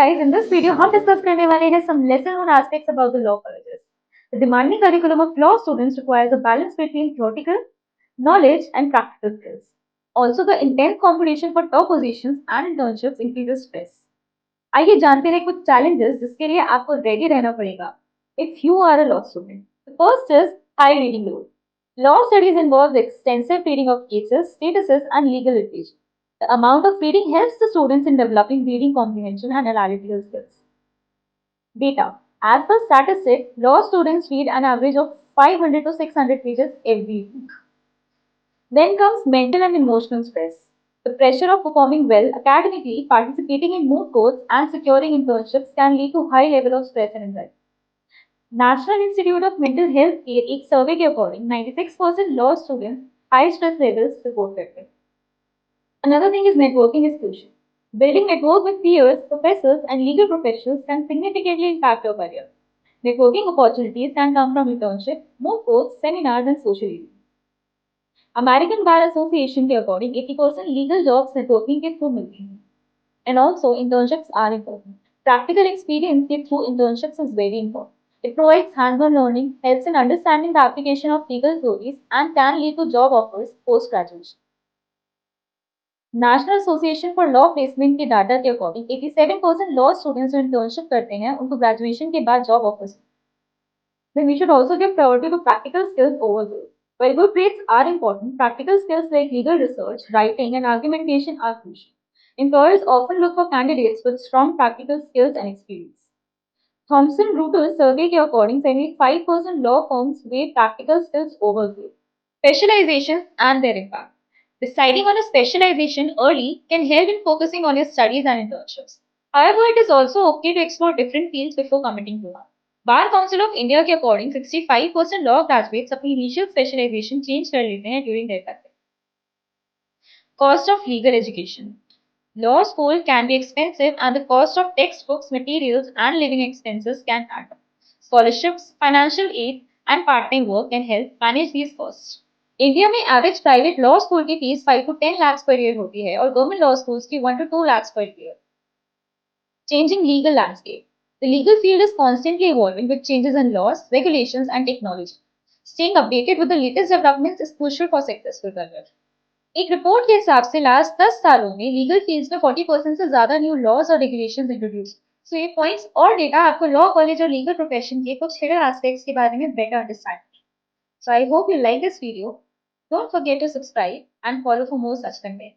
guys, in this video हम discuss करने वाले हैं some lesser known aspects about the law colleges. The demanding curriculum of law students requires a balance between theoretical knowledge and practical skills. Also, the intense competition for top positions and internships increases stress. आइए जानते हैं कुछ challenges जिसके लिए आपको ready रहना पड़ेगा if you are a law student. The first is high reading load. Law studies involves extensive reading of cases, statuses, and legal litigation. The amount of reading helps the students in developing reading comprehension and analytical skills. Data. As per statistics, law students read an average of 500 to 600 pages every week. Then comes mental and emotional stress. The pressure of performing well academically, participating in moot courts, and securing internships can lead to high level of stress and anxiety. National Institute of Mental Health के एक सर्वे के according 96% law students high stress levels report करते हैं. Another thing is networking is crucial. Building network with peers, professors, and legal professionals can significantly impact your career. Networking opportunities can come from internships, moot courts, seminars, and social events. American Bar Association के according 80% legal jobs networking के through मिलती हैं. And also internships are important. Practical experience के through internships is very important. It provides hands-on learning, helps in understanding the application of legal theories, and can lead to job offers post-graduation. National association for law placement के data के according 87% law students जो internship करते हैं उनको graduation के बाद job offers. Then we should also give priority to practical skills over growth. While good grades are important, practical skills like legal research, writing, and argumentation are crucial. Employers often look for candidates with strong practical skills and experience. Thomson Reuters survey के according 75% law firms weigh practical skills over growth. Specializations and their impact. Deciding on a specialization early can help in focusing on your studies and internships. However, it is also okay to explore different fields before committing to one. Bar Council of India के according 65% law graduates अपनी initial specialization change कर लेते हैं during their career. Cost of legal education. Law school can be expensive and the cost of textbooks, materials, and living expenses can add up. Scholarships, financial aid, and part-time work can help manage these costs. India में average private law school की fees 5 to 10 lakhs per year होती है और government law schools की 1 to 2 lakhs per year. Changing legal landscape. The legal field is constantly evolving with changes in laws, regulations, and technology. Staying updated with the latest developments is crucial for successful career. एक report के हिसाब से last 10 सालों में legal fields में 40% से ज्यादा new laws और रेगुलेशंस इंट्रोड्यूस. सो ये पॉइंट्स और डेटा आपको लॉ कॉलेज और लीगल प्रोफेशन के कुछ हिडन एस्पेक्ट्स के बारे में better understand. So I hope you like this video. Don't forget to subscribe and follow for more such content.